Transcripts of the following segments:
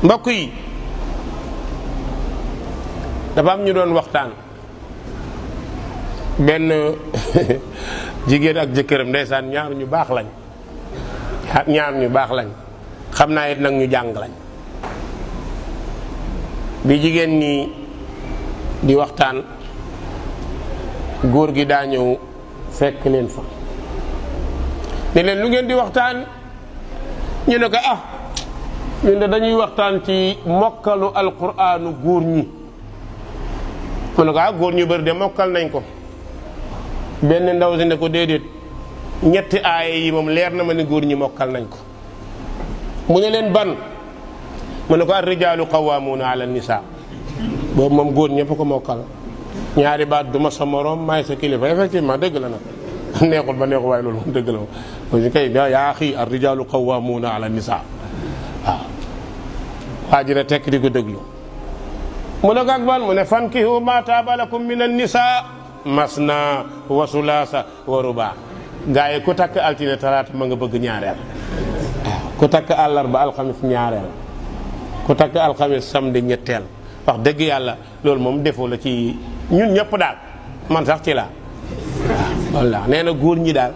mbokk yi dafa am ñu doon waxtaan benn jigéen ak jëkkëram ndeysaan ñaar ñu baax lañ xam naa it nag ñu jàng lañ. bi jigéen ñi di waxtaan góor gi daa ñëw fekk leen fa ne leen lu ngeen di waxtaan ñu ne ko ñun de dañuy waxtaan ci mokkalu alquraanu góor ñi. mu ne ko góor ñu bëri de mokkal nañ ko. benn ndaw si ne ko déedéet ñetti aaya yi moom leer na ma ne góor ñi mokkal nañ ko. mu ne leen ban mu ne ko ar-rijaalu qawwaamuuna ala nisaa boobu moom góor ñëpp ko mokkal. ñaari baat duma sa morom maay sa kilifa effectivement dëgg la nag neexul ba neexul waaye loolu moom dëgg la moom kay yaa axi ar-rijaalu qawwaamuuna ala nisaa waaw waa ji ne tekk di ko déglu mu ne ko ak ban mu ne fankihu maa taaba lakum min an-nisaa masna wa sulaasa wa rubaa gaa yi ku takk altine talaata ma nga bëgg ñaareel waaw ku takk àllarba alxamis ñaareel ku takk alxamis samedi ñetteel wax dëgg yàlla loolu moom defoo la ci ñun ñëpp daal man sax ci laa waaw walla nee na góor ñi daal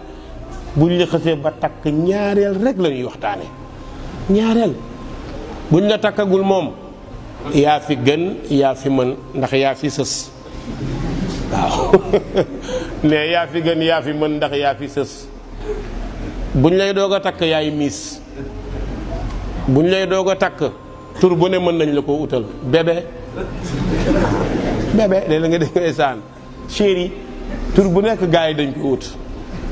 buñ la xësee ba takk ñaareel rek la ñuy waxtaane ñaareel buñ la takkagul moom yaa fi gën yaa fi mën ndax yaa fi sës waaw mais yaa fi gën yaa fi mën ndax yaa fi sës buñ lay doog a takk yaay miis buñ lay doog a takk tur bu ne mën nañ la ko utal bébé léeg-la nga dégg ngay saan chéri tur bu nekk gars yi dañ ko ut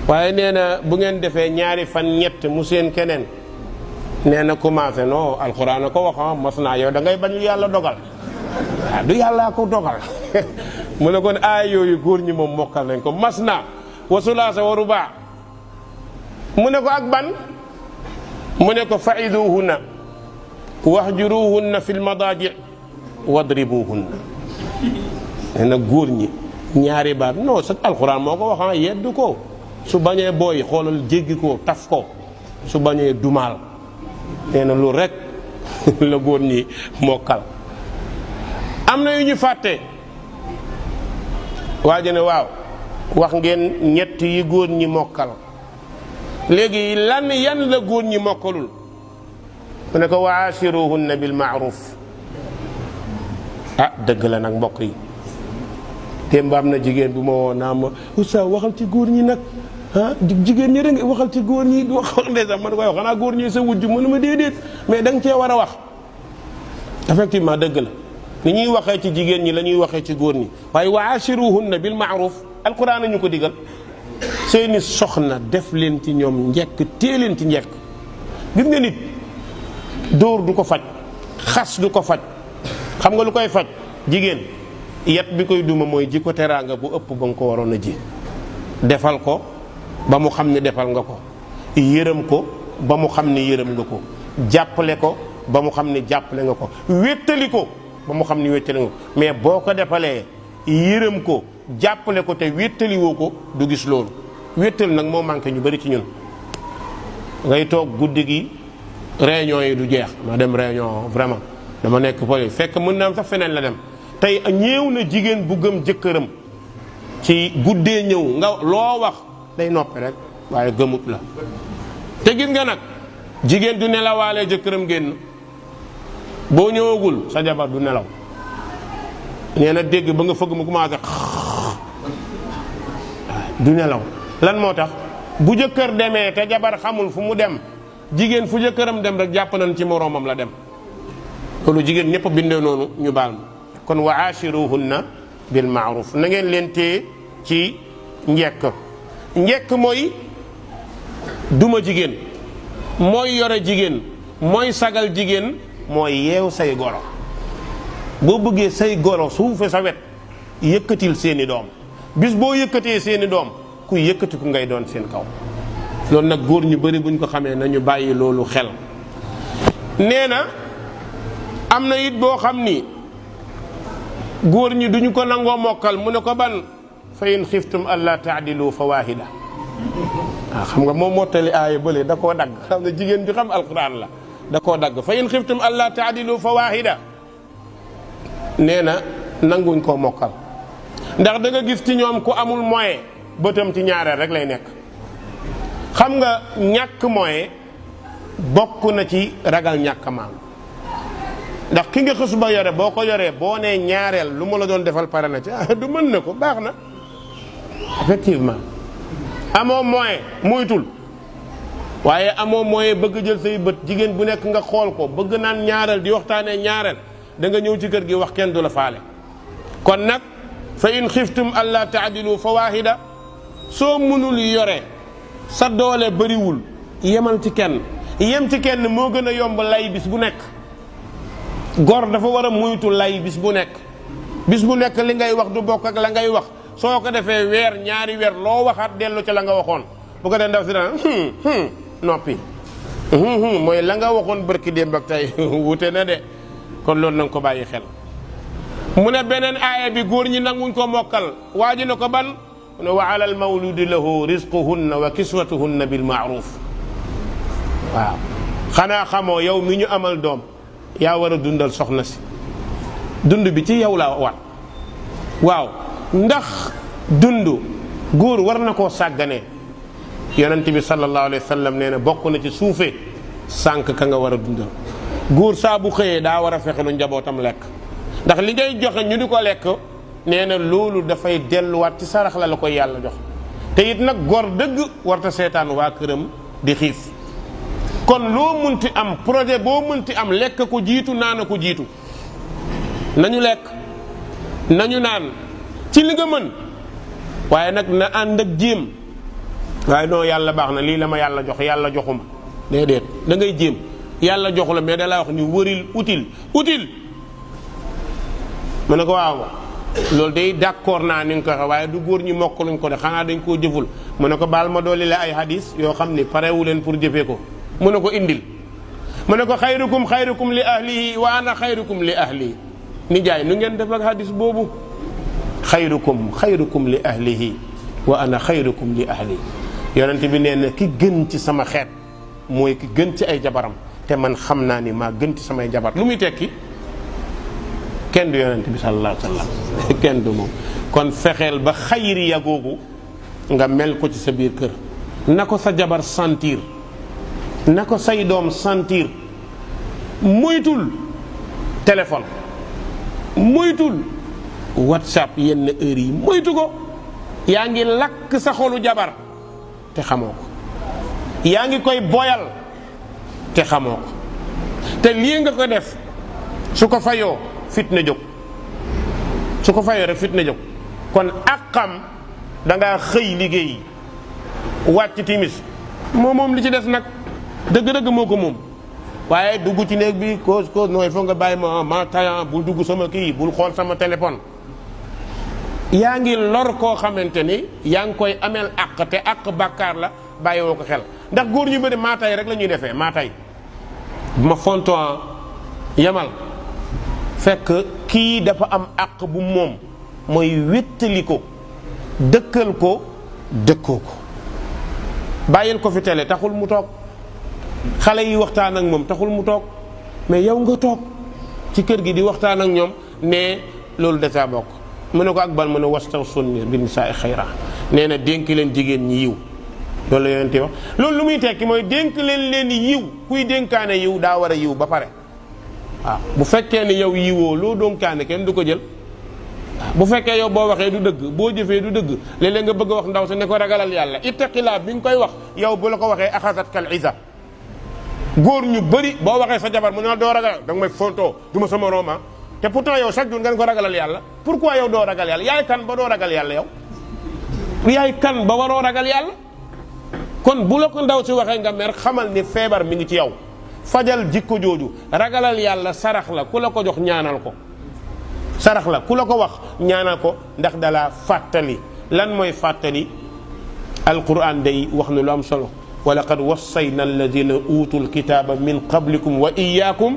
waaye nee na bu ngeen defee ñaari fan ñett mu seen keneen nee na commencé non alxuraan a ko wax mas naa yow da ngay bañ yàlla dogal waaw du yàllaa ko dogal mu ne kon aay yooyu góor ñi moom mokkal nañ ko mas naa wa sulaasa wa rubaa mu ne ko ak ban mu ne ko fa'iduhunna wahjuruhunna fil madaaji' wadribuhunna nee na góor ñi ñaari baat non sa alxuraan moo ko wax yeddu ko su bañee booy xoolal jéggi ko taf ko su bañee dumaal nee na lu rek la góor ñi mokkal. am na yu ñu fàtte waa ji ne waaw wax ngeen ñett yi góor ñi mokkal léegi yan la góor ñi mokkalul mu ne ko wa aashiruhunna bil ma'ruf dëgg la nag mbokk yi démb am na jigéen bu ma woo naa ma oustaz waxal ci góor ñi nag jigéen ñi rek waxal ci góor ñi wax ndeysaan man koy wax xanaa góor ñi sa wujj mu ne ma déedéet mais da nga cee war a wax effectivement dëgg la ni ñuy waxee ci jigéen ñi la ñuy waxee ci góor ñi waaye wa aashiruhunna bil ma'ruf alquran ñu ko digal seeni soxna def leen ci ñoom njekk tée leen ci njekk gis nga nit dóor du ko faj xas du ko faj xam nga lu koy faj jigéen yet bi koy duma mooy ji ko teraanga bu ëpp ba nga ko waroon a ji defal ko ba mu xam ne defal nga ko yërëm ko ba mu xam ne yërëm nga ko jàppale ko ba mu xam ne jàppale nga ko wéttali ko ba mu xam ne wéttali nga ko mais boo ko defalee yërëm ko jàppale ko te wéttali woo ko du gis loolu wéttali nag moo manqué ñu bari ci ñun ngay toog guddi gi réunion yi du jeex ma dem réunion vraiment dama nekk poli fekk mën na am sax feneen la dem tey ñëw na jigéen bu gëm jëkkëram ci guddee ñëw nga loo wax day noppi rek waaye gëmut la te gis nga nag jigéen du nelawaalee jëkkëram génn boo ñëwagul sa jabar du nelaw nee na dégg ba nga fëgg mu commencé du nelaw lan moo tax bu jëkkër demee te jabar xamul fu mu dem jigéen fu jëkkëram dem rek jàpp nañ ci moroomam la dem loolu jigéen ñëpp bindee noonu ñu baal ma kon wa aashiruhunna bil ma'ruf na ngeen leen téye ci njekk mooy duma jigéen mooy yore jigéen mooy sagal jigéen mooy yeew say goro boo bëggee say goro suufe sa wet yëkkatil seeni doom bis boo yëkkatee seeni doom ku yëkkati ku ngay doon seen kaw loolu nag góor ñu bari buñ ko xamee nañu bàyyi loolu xel nee na am na it boo xam ni góor ñi duñu ko nangoo mokkal mu ne ko ban fa in xiftum alla taadilu fa waahida xam nga moom mottali aaya bële da koo dagg xam ne jigéen ju xam alquran la da koo dagg fa in xiftum alla taadilu fa waahida nee na nanguñ koo mokkal ndax da nga gis ci ñoom ku amul moyen bëtam ci ñaareel rek lay nekk. xam nga ñàkk moyen bokk na ci ragal ñàkk maam ndax ki nga xës ba yore boo ko yoree boo nee ñaareel lu ma la doon defal pare na ci du mën na ko baax na effectivement amoo moyen moytul waaye amoo moyen bëgg jël say bët jigéen bu nekk nga xool ko bëgg naan ñaareel di waxtaanee ñaareel da nga ñëw ci kër gi wax kenn du la faale. kon nag fa in xiftum alla taadilu fa waahida soo mënul yore sa doole bëriwul yemal ci kenn yem ci kenn moo gën a yomb lay bis bu nekk. gor dafa war a moytu lay bis bu nekk li ngay wax du bokk ak la ngay wax soo ko defee weer ñaari weer loo waxaat dellu ci la nga waxoon bu ko dee ndaw si dana noppi mooy la nga waxoon bërki démb ak tey wute na de kon loolu na nga ko bàyyi xel. mu ne beneen aaya bi góor ñi nanguñ ko mokkal waa ji na ko ban mu ne wa ala al mawludi lahu rizquhunna wa kiswatuhunna bil maaruf. waaw xanaa xamoo yow mi ñu amal doom yaa war a dundal soxna si dund bi ci yow la war. waaw ndax dund góor war na koo sàgganee yonent bi sallallahu alayhi wa sallam nee na bokk na ci suufee sànq ka nga war a dundal. góor saa bu xëyee daa war a fexe lu njabootam lekk ndax li ngay joxe ñu di ko lekk nee na loolu dafay delluwaat ci sarax la koy yàlla jox te it nag gor dëgg warta seetaan waa këram di xiif. kon loo munti am projet boo munti am lekk ko jiitu naan ko jiitu nañu lekk nañu naan ci li nga mën waaye nag na ànd ak jéem waaye non yàlla baax na lii la ma yàlla jox yàlla joxuma déedéet da ngay jéem yàlla joxu la mais da laa wax ni wëril utile mu ne ko waaw loolu day d'accord naa ni nga ko waxee waaye du góor ñi mokk luñ ko de xanaa dañ koo jëful mu ne ko baal ma dooli la ay hadis yoo xam ni parewu leen pour jëfee ko mu ne ko indil mu ne ko xayrukum li ahlihi wa ana xayrukum li ahli nijaay nu ngeen def ak hadis boobu xayrukum li ahlihi wa ana xayrukum li ahli yonent bi nee na ki gën ci sama xeet mooy ki gën ci ay jabaram te man xam naa ni maa gën ci samay jabar lu muy tekki kenn du yonent bi sallallahu alayhi wa sallam kenn du moom. kon fexeel ba xayriya googu nga mel ko ci sa biir kër na ko sa jabar sentir na ko say doom sentir moytul téléphone moytul whatsapp yenn heure yi moytu ko yaa ngi lakk sa xolu jabar te xamoo ko yaa ngi koy boyal te xamoo ko te lii nga ko def su ko fayoo fitna jóg su ko fayoo rek fitna jóg kon àqam dangaa xëy liggéey wàcc timis moom li ci des nag dëgg-dëgg moo ko moom waaye dugg ci néeg bi cause nooy foog nga bàyyi ma tayan bul dugg sama kii bul xool sama téléphone yaa ngi lor koo xamante ni yaa ngi koy ameel àq te àq bàkkaar la bàyyiwoo ko xel ndax góor ñu bëri maa tay rek la ñuy defee maa tay ma fonto yamal fekk kii dafa am àq bu moom mooy wéttali ko dëkkal ko dëkkoo ko bàyyil ko fi télé taxul mu toog xale yi waxtaan ak moom taxul mu toog mais yow nga toog ci kër gi di waxtaan ak ñoom ne loolu da caa bokk mu ne ko ak ban mu ne wastawsunna bin nisaa xayra nee na dénk leen jigéen ñi yiw loolu la yonente wax loolu lu muy tekki mooy dénk leen yiw kuy dénkaane yiw daa war a yiw ba pare waaw bu fekkee ne yow yiwoo loo dénkaane kenn du ko jël bu fekkee yow boo waxee du dëgg boo jëfee du dëgg léeg-léeg nga bëgg a wax ndaw si ne ko ragalal yàlla ittaqilaa bi nga koy wax yow bu la ko waxee axasat kal isa góor ñu bëri boo waxee sa jabar mu ne doo ragal da nga may fontoo du ma sama roma te pourtant yow chaque jour nga ko ragalal yàlla pourquoi yow doo ragal yàlla yaay kan ba doo ragal yàlla yow yaay kan ba waroo ragal yàlla kon bu la ko ndaw si waxee nga mer xamal ni feebar mi ngi ci yow fajal jikko jooju ragalal yàlla sarax la ku la ko jox ñaanal ko sarax la ku la ko wax ñaanal ko ndax dalaa fàttali lan mooy fàttali alquran day wax na lu am solo wa laqad wassayna alladina utul kitaba min qablikum wa iyyakum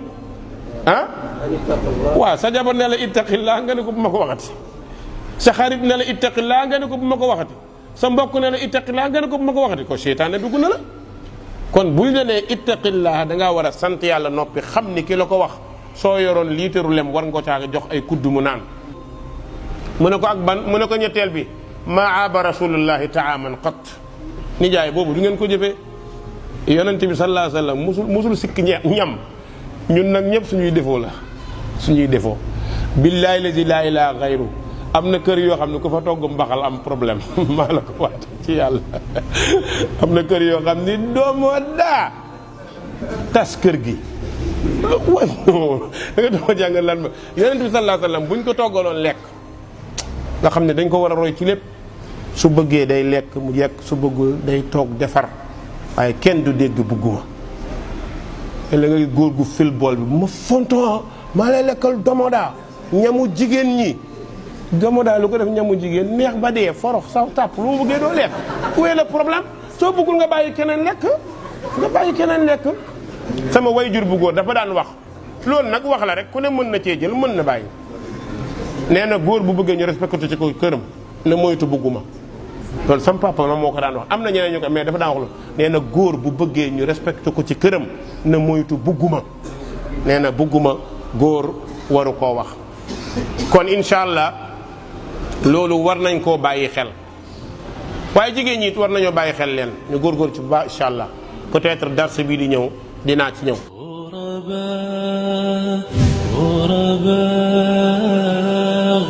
waaw sa jabar ne la ittaqillah nga ne ko bu ma ko waxati sa xarit ne la ittaqillah nga ne ko bu ma ko waxati sa mbokk ne la ittaqillah nga ne ko bu ma ko waxati ko seytaane dugg na la kon buñ la nee ittaqillah da ngaa war a sant yàlla noppi xam ni ki la ko wax soo yoroon liitaru lem war nga ko caaga jox ay kudd mu naan. mu ne ko ak ban mu ne ko ñetteel bi maa aaba rasulullahi taaman qat nijaay boobu du ngeen ko jëfee yonent bi sallallahu alayhi wa sallam musul sikk ñam ñun nag ñëpp suñuy defoo la suñuy defoo billaahi lazi laa ilaaha gayru am na kër yoo xam ne ku fa togg mbaxal am problème maa la ko waat ci yàlla am na kër yoo xam ni doomoo daa tas kër gi way da nga dama jàngal lan ma yonent bi sallallahu alayhi wa sallam buñ ko toggaloon lekk nga xam ne dañ ko war a roy ci lépp su bëggee day lekk mu yekk su bëggul day toog defar waaye kenn du dégg bugguma la nga góor gu fil bool bi ma fonton maa lay lekkal domoda ñamu jigéen ñi domoda lu ko def ñamu jigéen neex ba dee forox saw tàpp lu mu bëggee doo lekk où est le problème soo bëggul nga bàyyi keneen lekk sama wayjur bu góor dafa daan wax loolu nag wax la rek ku ne mën na cee jël mën na bàyyi nee na góor bu bëggee ñu respecté ci ko këram ne moytu bugguma loolu sama papa ma moo ko daan wax am na ñeneen ñu ko mais dafa daan wax lu nee na góor bu bëggee ñu respecté ko ci këram ne moytu bugguma nee na bugguma góor waru koo wax kon incha allah loolu war nañ koo bàyyi xel waaye jigéen ñi it war nañoo bàyyi xel leen ñu góorgóor ci bu baax incha allah peut-être dars bii di ñëw dinaa ci ñëw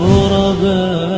غرباء